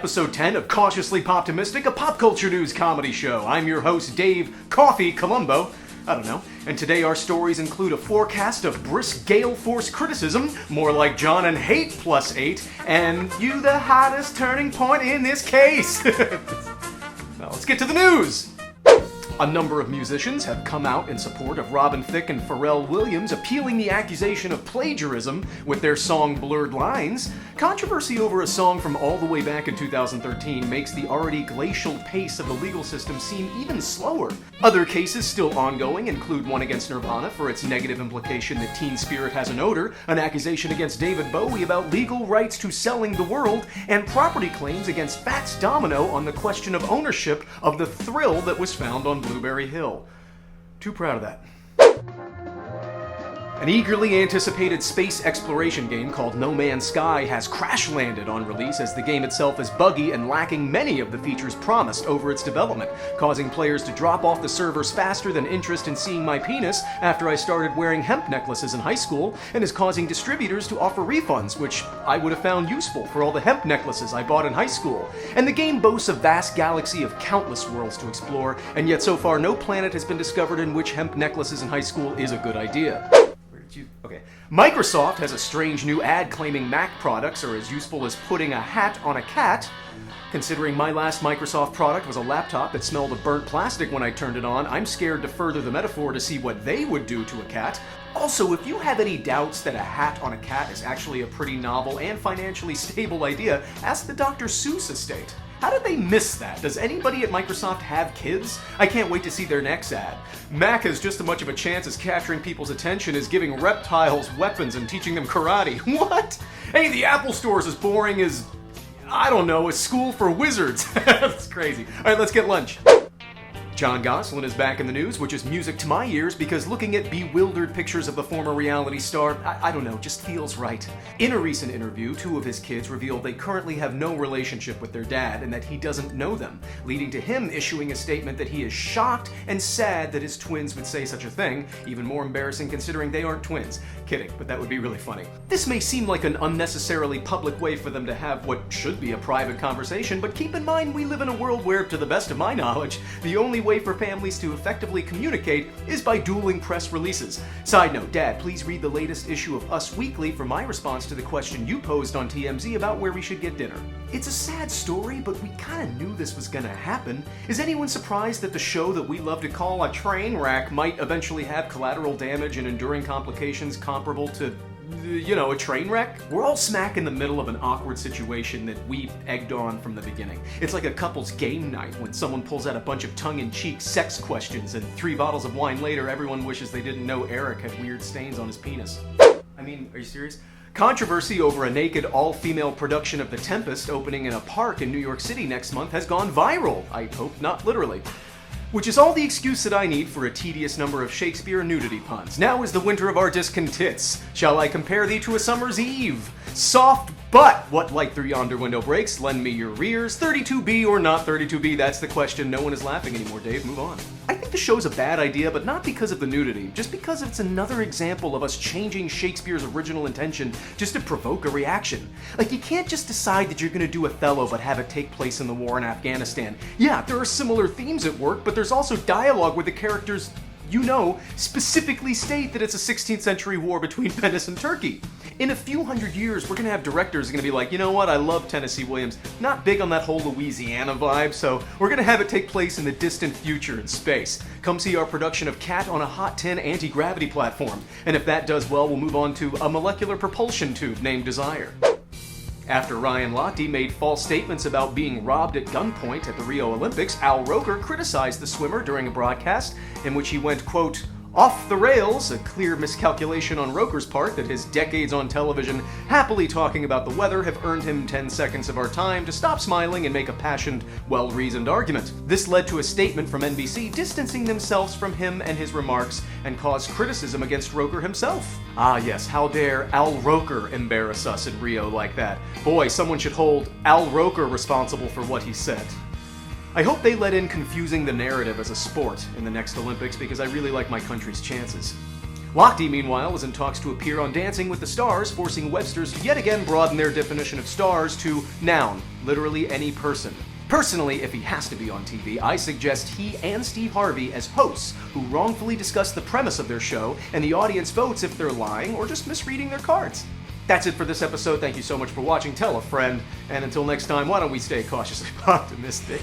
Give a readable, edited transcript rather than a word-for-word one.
episode 10 of Cautiously Poptimistic, a pop culture news comedy show. I'm your host, Dave Coffee Columbo. I don't know. And today our stories include a forecast of brisk gale force criticism, more like John and Hate +8, and you the hottest turning point in this case. Now let's get to the news. A number of musicians have come out in support of Robin Thicke and Pharrell Williams appealing the accusation of plagiarism with their song Blurred Lines. Controversy over a song from all the way back in 2013 makes the already glacial pace of the legal system seem even slower. Other cases still ongoing include one against Nirvana for its negative implication that Teen Spirit has an odor, an accusation against David Bowie about legal rights to selling the world, and property claims against Fats Domino on the question of ownership of the thrill that was found on Blueberry Hill. Too proud of that. An eagerly anticipated space exploration game called No Man's Sky has crash-landed on release as the game itself is buggy and lacking many of the features promised over its development, causing players to drop off the servers faster than interest in seeing my penis after I started wearing hemp necklaces in high school, and is causing distributors to offer refunds, which I would have found useful for all the hemp necklaces I bought in high school. And the game boasts a vast galaxy of countless worlds to explore, and yet so far no planet has been discovered in which hemp necklaces in high school is a good idea. Okay. Microsoft has a strange new ad claiming Mac products are as useful as putting a hat on a cat. Considering my last Microsoft product was a laptop that smelled of burnt plastic when I turned it on, I'm scared to further the metaphor to see what they would do to a cat. Also, if you have any doubts that a hat on a cat is actually a pretty novel and financially stable idea, ask the Dr. Seuss estate. How did they miss that? Does anybody at Microsoft have kids? I can't wait to see their next ad. Mac has just as much of a chance as capturing people's attention as giving reptiles weapons and teaching them karate. What? Hey, the Apple Store is as boring as, I don't know, a school for wizards. That's crazy. All right, let's get lunch. John Gosselin is back in the news, which is music to my ears because looking at bewildered pictures of the former reality star, I don't know, just feels right. In a recent interview, two of his kids revealed they currently have no relationship with their dad and that he doesn't know them, leading to him issuing a statement that he is shocked and sad that his twins would say such a thing, even more embarrassing considering they aren't twins. Kidding, but that would be really funny. This may seem like an unnecessarily public way for them to have what should be a private conversation, but keep in mind we live in a world where, to the best of my knowledge, the only way for families to effectively communicate is by dueling press releases. Side note, Dad, please read the latest issue of Us Weekly for my response to the question you posed on TMZ about where we should get dinner. It's a sad story, but we kinda knew this was gonna happen. Is anyone surprised that the show that we love to call a train wreck might eventually have collateral damage and enduring complications comparable to, a train wreck? We're all smack in the middle of an awkward situation that we egged on from the beginning. It's like a couple's game night when someone pulls out a bunch of tongue-in-cheek sex questions and 3 bottles of wine later everyone wishes they didn't know Eric had weird stains on his penis. I mean, are you serious? Controversy over a naked all-female production of The Tempest opening in a park in New York City next month has gone viral. I hope not literally. Which is all the excuse that I need for a tedious number of Shakespeare nudity puns. Now is the winter of our discontents. Shall I compare thee to a summer's eve? Soft but what light through yonder window breaks? Lend me your rears. 32B or not 32B? That's the question. No one is laughing anymore, Dave. Move on. I think the show's a bad idea, but not because of the nudity. Just because it's another example of us changing Shakespeare's original intention just to provoke a reaction. Like, you can't just decide that you're gonna do Othello but have it take place in the war in Afghanistan. Yeah, there are similar themes at work, but there's also dialogue where the characters, specifically state that it's a 16th century war between Venice and Turkey. In a few hundred years, we're gonna have directors gonna be like, you know what, I love Tennessee Williams, not big on that whole Louisiana vibe, so we're gonna have it take place in the distant future in space. Come see our production of Cat on a Hot Tin anti-gravity platform, and if that does well, we'll move on to a molecular propulsion tube named Desire. After Ryan Lochte made false statements about being robbed at gunpoint at the Rio Olympics, Al Roker criticized the swimmer during a broadcast in which he went, quote, off the rails, a clear miscalculation on Roker's part that his decades on television happily talking about the weather have earned him 10 seconds of our time to stop smiling and make a passionate, well-reasoned argument. This led to a statement from NBC distancing themselves from him and his remarks and caused criticism against Roker himself. Ah yes, how dare Al Roker embarrass us in Rio like that. Boy, someone should hold Al Roker responsible for what he said. I hope they let in confusing the narrative as a sport in the next Olympics because I really like my country's chances. Lochte, meanwhile, is in talks to appear on Dancing with the Stars, forcing Websters to yet again broaden their definition of stars to noun, literally any person. Personally, if he has to be on TV, I suggest he and Steve Harvey as hosts who wrongfully discuss the premise of their show, and the audience votes if they're lying or just misreading their cards. That's it for this episode. Thank you so much for watching. Tell a friend. And until next time, why don't we stay cautiously optimistic?